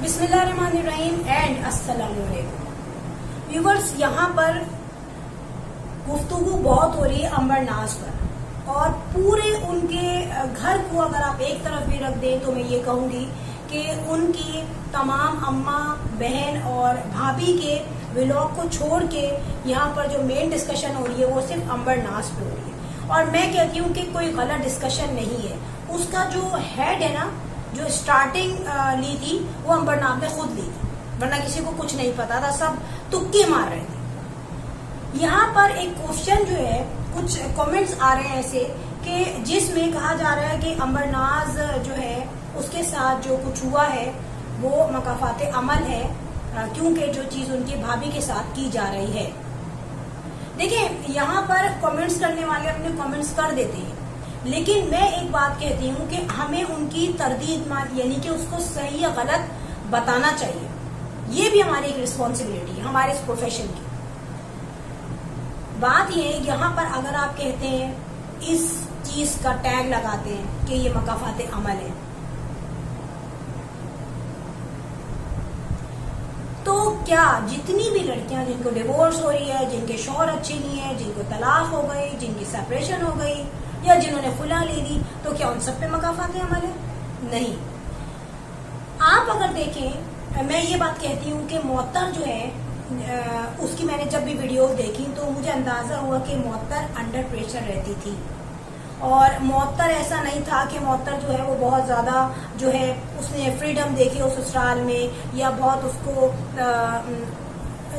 بسم اللہ الرحمن الرحیم اینڈ السلام علیکم ویورز. یہاں پر گفتگو بہت ہو رہی ہے امبر ناز پر، اور پورے ان کے گھر کو اگر آپ ایک طرف بھی رکھ دیں تو میں یہ کہوں گی کہ ان کی تمام اماں بہن اور بھابھی کے ولاگ کو چھوڑ کے یہاں پر جو مین ڈسکشن ہو رہی ہے وہ صرف امبر ناز پہ ہو رہی ہے. اور میں کہتی ہوں کہ کوئی غلط ڈسکشن نہیں ہے. اس کا جو ہیڈ ہے نا، جو اسٹارٹنگ لی تھی وہ امبر ناز نے خود لی تھی، ورنہ کسی کو کچھ نہیں پتا تھا، سب تکے مار رہے تھے. یہاں پر ایک کوشچن جو ہے، کچھ کامنٹس آ رہے ہیں ایسے کہ جس میں کہا جا رہا ہے کہ امبر ناز جو ہے اس کے ساتھ جو کچھ ہوا ہے وہ مکافات عمل ہے، کیونکہ جو چیز ان کی بھابھی کے ساتھ کی جا رہی ہے. دیکھیں، یہاں پر کامنٹس کرنے والے اپنے کامنٹس کر دیتے ہیں، لیکن میں ایک بات کہتی ہوں کہ ہمیں ان کی تردید یعنی کہ اس کو صحیح یا غلط بتانا چاہیے. یہ بھی ہماری ایک رسپانسبلٹی ہے ہمارے اس پروفیشن کی. بات یہ ہے، یہاں پر اگر آپ کہتے ہیں، اس چیز کا ٹیگ لگاتے ہیں کہ یہ مکافات عمل ہے، تو کیا جتنی بھی لڑکیاں جن کو ڈیورس ہو رہی ہے، جن کے شوہر اچھے نہیں ہیں، جن کو طلاق ہو گئی، جن کی سپریشن ہو گئی، یا جنہوں نے خلا لے لی، تو کیا ان سب پہ مکافات عمل ہے؟ نہیں. آپ اگر دیکھیں، میں یہ بات کہتی ہوں کہ معطر جو ہے، اس کی میں نے جب بھی ویڈیوز دیکھی تو مجھے اندازہ ہوا کہ معطر انڈر پریشر رہتی تھی. اور معطر ایسا نہیں تھا کہ معطر جو ہے وہ بہت زیادہ جو ہے اس نے فریڈم دیکھی اس سسرال میں، یا بہت اس کو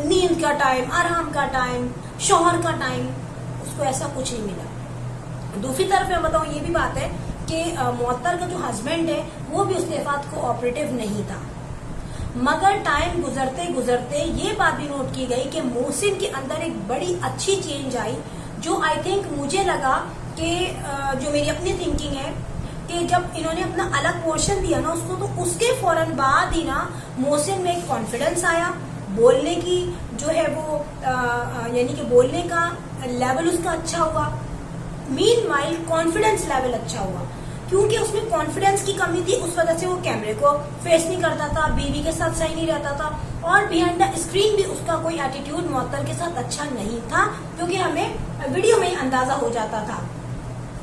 نیند کا ٹائم، آرام کا ٹائم، شوہر کا ٹائم، اس کو ایسا کچھ نہیں ملا. دوسری طرف میں بتاؤں، یہ بھی بات ہے کہ معطر کا جو ہسبینڈ ہے وہ بھی اس دفعات کو آپریٹو نہیں تھا، مگر ٹائم گزرتے گزرتے یہ بات بھی نوٹ کی گئی کہ محسن کے اندر ایک بڑی اچھی چینج آئی، جو آئی تھنک مجھے لگا کہ جو میری اپنی تھنکنگ ہے کہ جب انہوں نے اپنا الگ پورشن دیا نا اس کو، تو اس کے فوراً بعد ہی نا محسن میں ایک کانفیڈنس آیا، بولنے کی جو ہے وہ یعنی کہ بولنے کا لیول اس کا اچھا ہوا. مین وائل کانفیڈنس لیول اچھا ہوا، کیونکہ اس میں کانفیڈنس کی کمی تھی، اس وجہ سے وہ کیمرے کو فیس نہیں کرتا تھا، بیوی کے ساتھ صحیح نہیں رہتا تھا، اور بیہائنڈ دا اسکرین بھی اس کا کوئی ایٹیٹیوڈ معطر کے ساتھ اچھا نہیں تھا، کیونکہ ہمیں ویڈیو میں اندازہ ہو جاتا تھا.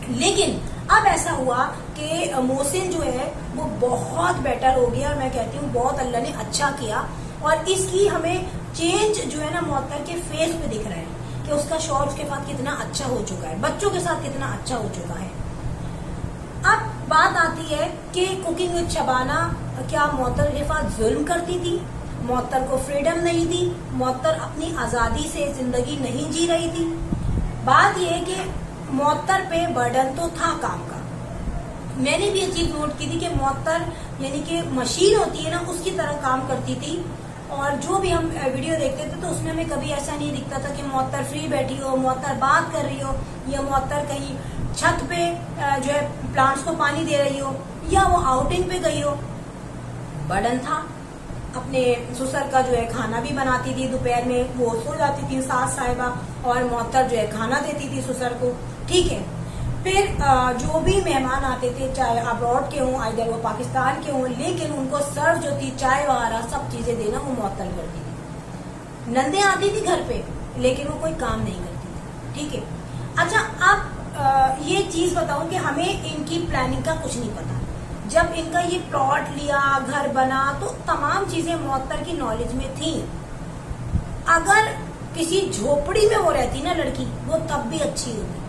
لیکن اب ایسا ہوا کہ محسن جو ہے وہ بہت بیٹر ہو گیا، اور میں کہتی ہوں بہت اللہ نے اچھا کیا، اور اس کی ہمیں چینج جو ہے نا معطر کے فیس پہ دکھ رہا ہے کہ اس کا شوہر اس کے ساتھ کتنا اچھا ہو چکا ہے، بچوں کے ساتھ کتنا اچھا ہو چکا ہے. اب بات آتی ہے کہ کوکنگ وتھ شبانہ، کیا معطر کے ساتھ ظلم کرتی تھی؟ معطر کو فریڈم نہیں دی؟ معطر اپنی آزادی سے زندگی نہیں جی رہی تھی؟ بات یہ ہے کہ معطر پہ برڈن تو تھا کام کا. میں نے بھی یہ چیز نوٹ کی تھی کہ معطر یعنی کہ مشین ہوتی ہے نا، اس کی طرح کام کرتی تھی، اور جو بھی ہم ویڈیو دیکھتے تھے تو اس میں ہمیں کبھی ایسا نہیں دکھتا تھا کہ معطر فری بیٹھی ہو، معطر بات کر رہی ہو، یا معطر کہیں چھت پہ جو ہے پلانٹس کو پانی دے رہی ہو، یا وہ آؤٹنگ پہ گئی ہو. برڈن تھا. اپنے سسر کا جو ہے کھانا بھی بناتی تھی، دوپہر میں وہ سو جاتی تھی ساس صاحبہ، اور معطر جو ہے کھانا دیتی تھی سسر کو. ٹھیک ہے. پھر جو بھی مہمان آتے تھے، چاہے ابراڈ کے ہوں، ادھر وہ پاکستان کے ہوں، لیکن ان کو سرو جو تھی چائے وغیرہ سب چیزیں دینا وہ معطل کرتی تھی. نندیں آتی تھی گھر پہ، لیکن وہ کوئی کام نہیں کرتی تھی. ٹھیک ہے. اچھا، اب یہ چیز بتاؤں کہ ہمیں ان کی پلاننگ کا کچھ نہیں پتا. جب ان کا یہ پلاٹ لیا، گھر بنا، تو تمام چیزیں معطر کی نالج میں تھیں. اگر کسی جھوپڑی میں وہ رہتی نا لڑکی، وہ تب بھی اچھی ہوتی،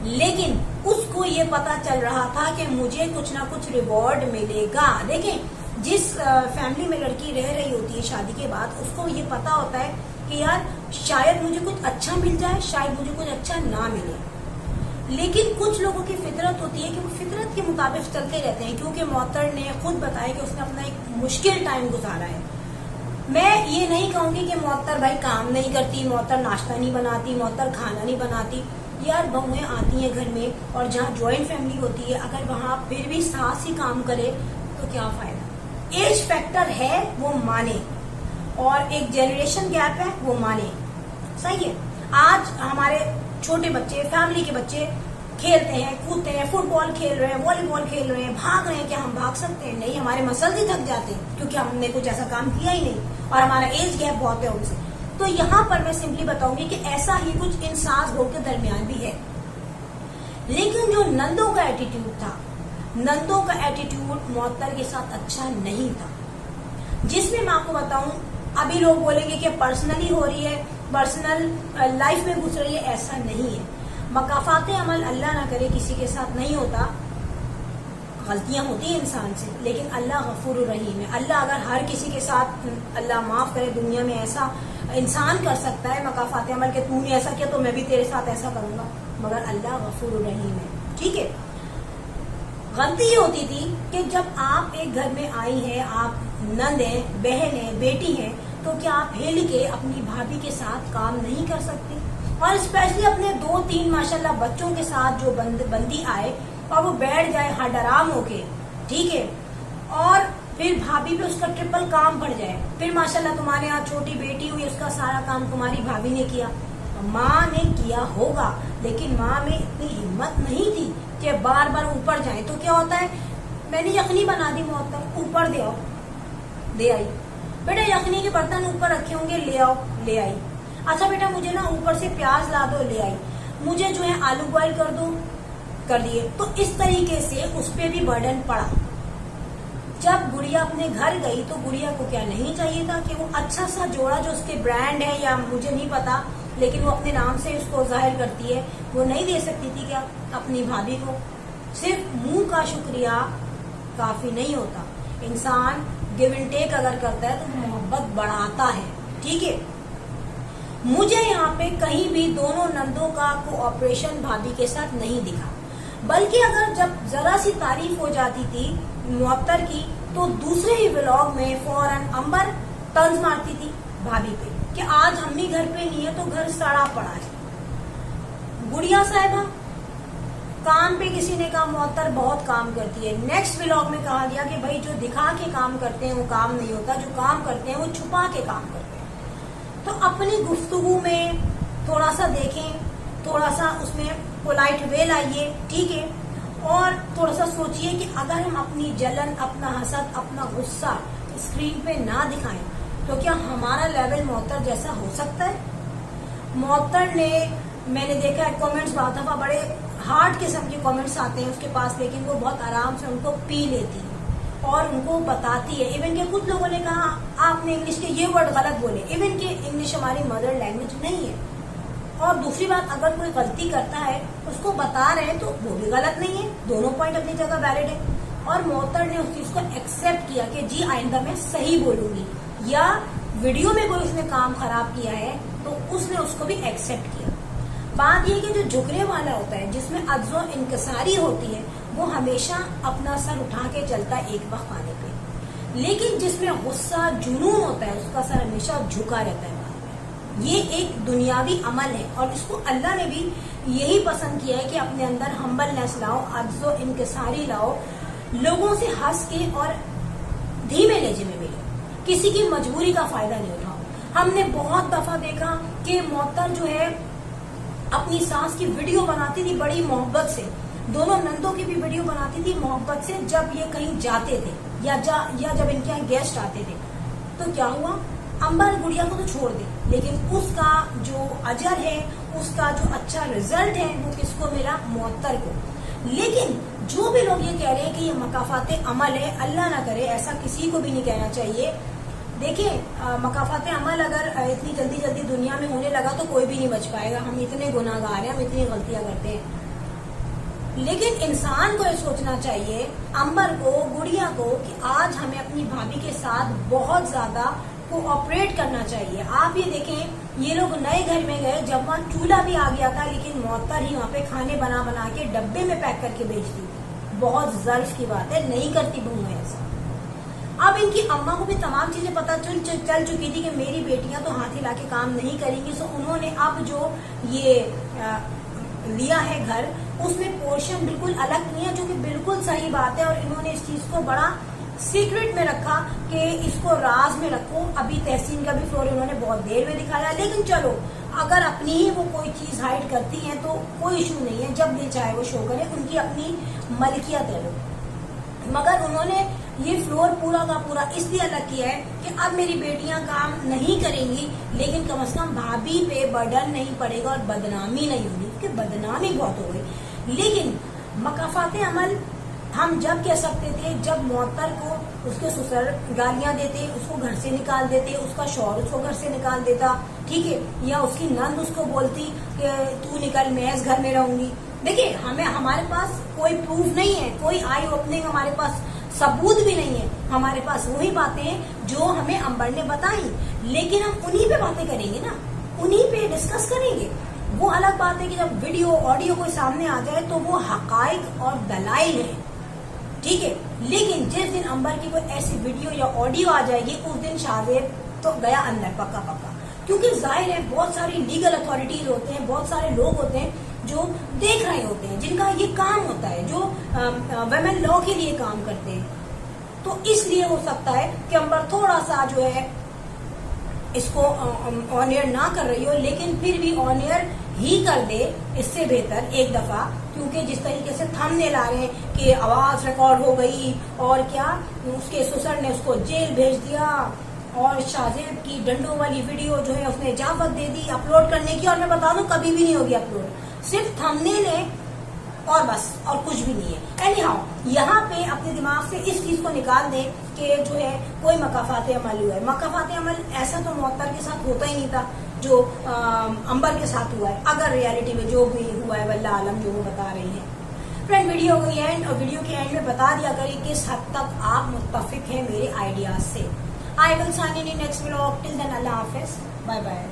لیکن اس کو یہ پتا چل رہا تھا کہ مجھے کچھ نہ کچھ ریوارڈ ملے گا. دیکھیں، جس فیملی میں لڑکی رہ رہی ہوتی ہے شادی کے بعد، اس کو یہ پتا ہوتا ہے کہ یار شاید مجھے کچھ اچھا مل جائے، شاید مجھے کچھ اچھا نہ ملے. لیکن کچھ لوگوں کی فطرت ہوتی ہے کہ وہ فطرت کے مطابق چلتے رہتے ہیں، کیونکہ معطر نے خود بتایا کہ اس نے اپنا ایک مشکل ٹائم گزارا ہے. میں یہ نہیں کہوں گی کہ معطر بھائی کام نہیں کرتی، معطر ناشتہ نہیں بناتی، معطر کھانا نہیں بناتی. یار بہویں آتی ہیں گھر میں، اور جہاں جوائنٹ فیملی ہوتی ہے، اگر وہاں پھر بھی ساس ہی کام کرے تو کیا فائدہ؟ ایج فیکٹر ہے وہ مانے، اور ایک جنریشن گیپ ہے وہ مانے. صحیح ہے. آج ہمارے چھوٹے بچے، فیملی کے بچے کھیلتے ہیں کودتے ہیں، فٹ بال کھیل رہے ہیں، والی بال کھیل رہے ہیں، بھاگ رہے ہیں، کیا ہم بھاگ سکتے ہیں؟ نہیں، ہمارے مسل ہی تھک جاتے ہیں کیونکہ ہم نے کچھ ایسا کام کیا ہی نہیں اور ہمارا ایج گیپ بہت ہے ان سے. تو یہاں پر میں سمپلی بتاؤں گی کہ ایسا ہی کچھ ان ساس بہو کے درمیان بھی ہے. لیکن جو نندوں کا ایٹیٹیوڈ تھا، نندوں کا ایٹیٹیوڈ معطر کے ساتھ اچھا نہیں تھا، جس میں آپ کو بتاؤں ابھی لوگ بولیں گے کہ پرسنلی ہو رہی ہے، پرسنل لائف میں گھس رہی ہے. ایسا نہیں ہے. مکافات عمل اللہ نہ کرے کسی کے ساتھ نہیں ہوتا، غلطیاں ہوتی ہیں انسان سے، لیکن اللہ غفور الرحیم ہے. اللہ اگر ہر کسی کے ساتھ اللہ معاف کرے دنیا میں ایسا انسان کر سکتا ہے مکافات عمل کہ تو نے ایسا کیا تو میں بھی تیرے ساتھ ایسا کروں گا، مگر اللہ غفور الرحیم ہے. ٹھیک ہے. غلطی یہ ہوتی تھی کہ جب آپ ایک گھر میں آئی ہیں، آپ نند ہیں، بہن ہیں، بیٹی ہیں، تو کیا آپ ہل کے اپنی بھابھی کے ساتھ کام نہیں کر سکتی؟ اور اسپیشلی اپنے 2-3 ماشاءاللہ بچوں کے ساتھ جو بندی آئے اور وہ بیٹھ جائے ہر ڈرام ہو کے، ٹھیک ہے، اور پھر بھابھی پہ اس کا ٹرپل کام پڑ جائے. پھر ماشاءاللہ تمہارے یہاں چھوٹی بیٹی ہوئی، اس کا سارا کام تمہاری بھابھی نے کیا. ماں نے کیا ہوگا لیکن ماں میں اتنی ہمت نہیں تھی کہ بار بار اوپر جائیں. تو کیا ہوتا ہے، میں نے یخنی بنا دی معطر، اوپر دے آؤ، دے آئی. بیٹا یخنی کے برتن اوپر رکھے ہوں گے، لے آؤ، لے آئی. اچھا بیٹا مجھے نا اوپر سے پیاز لا دو، لے آئی. مجھے جو ہے آلو بوائل کر دو، کر دیے. تو اس طریقے سے اس پہ بھی برڈن پڑا. جب گڑیا اپنے گھر گئی تو گڑیا کو کیا نہیں چاہیے تھا کہ وہ اچھا سا جوڑا جو اس کے برانڈ ہے یا مجھے نہیں پتا لیکن وہ اپنے نام سے اس کو ظاہر کرتی ہے، وہ نہیں دے سکتی تھی کیا اپنی بھابھی کو؟ صرف منہ کا شکریہ کافی نہیں ہوتا. انسان گیو اینڈ ٹیک اگر کرتا ہے تو محبت بڑھاتا ہے. ٹھیک ہے. مجھے یہاں پہ کہیں بھی دونوں نندوں کا کوآپریشن بھابھی کے ساتھ نہیں دکھا، بلکہ اگر جب ذرا سی تعریف ہو جاتی تھی معطر کی تو دوسرے ہی ولاگ میں فوراً امبر طنز مارتی تھی بھابھی پہ کہ آج امی گھر پہ نہیں ہے تو گھر سڑا پڑا ہے. گڑیا صاحبہ کام پہ کسی نے کہا معطر بہت کام کرتی ہے. نیکسٹ ولاگ میں کہا گیا کہ بھائی جو دکھا کے کام کرتے ہیں وہ کام نہیں ہوتا، جو کام کرتے ہیں وہ چھپا کے کام کرتے ہیں. تو اپنی گفتگو میں تھوڑا سا دیکھیں، تھوڑا سا اس میں پولائٹ وے لائیے. ٹھیک ہے. اور تھوڑا سا سوچئے کہ اگر ہم اپنی جلن، اپنا حسد، اپنا غصہ اسکرین پہ نہ دکھائیں تو کیا ہمارا لیول معطر جیسا ہو سکتا ہے؟ معطر نے، میں نے دیکھا ہے کامنٹس بعض دفعہ بڑے ہارڈ قسم کے کامنٹس آتے ہیں اس کے پاس، لیکن وہ بہت آرام سے ان کو پی لیتی ہے اور ان کو بتاتی ہے. ایون کہ کچھ لوگوں نے کہا آپ نے انگلش کے یہ ورڈ غلط بولے، ایون کہ انگلش ہماری مدر لینگویج نہیں ہے. اور دوسری بات، اگر کوئی غلطی کرتا ہے اس کو بتا رہے ہیں تو وہ بھی غلط نہیں ہے، دونوں پوائنٹ اپنی جگہ ویلڈ ہے. اور معطر نے اس چیز کو ایکسپٹ کیا کہ جی آئندہ میں صحیح بولوں گی، یا ویڈیو میں کوئی اس نے کام خراب کیا ہے تو اس نے اس کو بھی ایکسپٹ کیا. بات یہ کہ جو جھکنے والا ہوتا ہے، جس میں عجز و انکساری ہوتی ہے، وہ ہمیشہ اپنا سر اٹھا کے چلتا ہے ایک وقت آنے پہ، لیکن جس میں غصہ، جنون ہوتا ہے، اس کا سر ہمیشہ جھکا رہتا ہے. یہ ایک دنیاوی عمل ہے اور اس کو اللہ نے بھی یہی پسند کیا ہے کہ اپنے اندر ہمبلنس لاؤ، عجز و انکساری لاؤ، لوگوں سے ہنس کے اور دھیمے لہجے میں ملو، کسی کی مجبوری کا فائدہ نہیں اٹھاؤ. ہم نے بہت دفعہ دیکھا کہ معطر جو ہے اپنی ساس کی ویڈیو بناتی تھی بڑی محبت سے، دونوں نندوں کی بھی ویڈیو بناتی تھی محبت سے جب یہ کہیں جاتے تھے یا جب ان کے یہاں گیسٹ آتے تھے. تو کیا ہوا، امبر گڑیا کو تو چھوڑ دے، لیکن اس کا جو اجر ہے، اس کا جو اچھا رزلٹ ہے وہ کس کو ملا؟ معطر کو. لیکن جو بھی لوگ یہ کہہ رہے ہیں کہ یہ مکافات عمل ہے، اللہ نہ کرے ایسا کسی کو بھی نہیں کہنا چاہیے. دیکھیں مکافات عمل اگر اتنی جلدی دنیا میں ہونے لگا تو کوئی بھی نہیں بچ پائے گا. ہم اتنے گناہ گار ہیں، ہم اتنی غلطیاں کرتے ہیں. لیکن انسان کو یہ سوچنا چاہیے، امبر کو، گڑیا کو، کہ آج ہمیں اپنی بھابھی کے ساتھ بہت زیادہ کوآپریٹ کرنا چاہیے. آپ یہ دیکھیں یہ لوگ نئے گھر میں گئے، جب وہاں چولہا بھی آ گیا تھا لیکن معطر ہی وہاں پہ کھانے بنا کے ڈبے میں پیک کر کے بیچتی تھی. بہت ظرف کی بات ہے، نہیں کرتی بہو ایسا. اب ان کی اماں کو بھی تمام چیزیں پتہ چل چکی تھی کہ میری بیٹیاں تو ہاتھ ہلا کے کام نہیں کریں گی. سو انہوں نے اب جو یہ لیا ہے گھر، اس میں پورشن بالکل الگ نہیں ہے، جو کہ بالکل صحیح بات ہے. اور انہوں نے اس چیز کو بڑا سیکرٹ میں رکھا کہ اس کو راز میں رکھو. ابھی تحسین کا بھی فلور انہوں نے بہت دیر میں دکھایا، لیکن چلو اگر اپنی ہی وہ کوئی چیز ہائڈ کرتی ہیں تو کوئی ایشو نہیں ہے، جب بھی چاہے وہ شو کرے، ان کی اپنی ملکیت ہے وہ. مگر انہوں نے یہ فلور پورا کا پورا اس لیے الگ کیا ہے کہ اب میری بیٹیاں کام نہیں کریں گی لیکن کم از کم بھابھی پہ برڈن نہیں پڑے گا اور بدنامی نہیں ہوگی، کیونکہ بدنامی بہت ہو گئی. لیکن مکافات عمل ہم جب کہہ سکتے تھے جب معطر کو اس کے سسر گالیاں دیتے، اس کو گھر سے نکال دیتے، اس کا شوہر اس کو گھر سے نکال دیتا، ٹھیک ہے، یا اس کی نند اس کو بولتی کہ تو نکل، میں اس گھر میں رہوں گی. دیکھیں ہمارے پاس کوئی پروف نہیں ہے، کوئی آئی اوپننگ ہمارے پاس ثبوت بھی نہیں ہے، ہمارے پاس وہی باتیں ہیں جو ہمیں امبر نے بتائیں، لیکن ہم انہی پہ باتیں کریں گے نا، انہی پہ ڈسکس کریں گے. وہ الگ بات ہے کہ جب ویڈیو آڈیو کوئی سامنے آ جائے تو وہ حقائق اور دلائل ہیں، ٹھیک ہے. لیکن جس دن امبر کی کوئی ایسی ویڈیو یا آڈیو آ جائے گی اس دن شاہزیب تو گیا اندر پکا پکا، کیونکہ ظاہر ہے بہت ساری لیگل اتھارٹیز ہوتے ہیں، بہت سارے لوگ ہوتے ہیں جو دیکھ رہے ہوتے ہیں، جن کا یہ کام ہوتا ہے، جو ویمن لا کے لیے کام کرتے ہیں. تو اس لیے ہو سکتا ہے کہ امبر تھوڑا سا جو ہے اس کو آن ایئر نہ کر رہی ہو، لیکن پھر بھی آن ایئر ہی کر دے اس سے بہتر ایک دفعہ، کیونکہ جس طریقے سے تھمبنیل آ رہے ہیں کہ آواز ریکارڈ ہو گئی اور کیا اس کے سسر نے اس کو جیل بھیج دیا، اور شاہزیب کی ڈنڈوں والی ویڈیو جو ہے اس نے اجازت دے دی اپلوڈ کرنے کی، اور میں بتا دوں کبھی بھی نہیں ہوگی اپلوڈ، صرف تھمبنیل ہے اور بس، اور کچھ بھی نہیں ہے. اینی ہاؤ یہاں پہ اپنے دماغ سے اس چیز کو نکال دیں کہ جو ہے کوئی مکافات عمل ہوا ہے. مکافات عمل ایسا تو معطر کے ساتھ ہوتا ہی نہیں تھا جو امبر کے ساتھ ہوا ہے، اگر ریالٹی میں جو بھی ہوا ہے واللہ عالم جو وہ بتا رہی ہے. فرینڈ ویڈیو ہو گئی اینڈ، اور ویڈیو کے اینڈ میں بتا دیا کریں کس حد تک آپ متفق ہیں میرے آئیڈیاز سے. I will sign in next vlog. Till then, Allah Hafiz. Bye bye.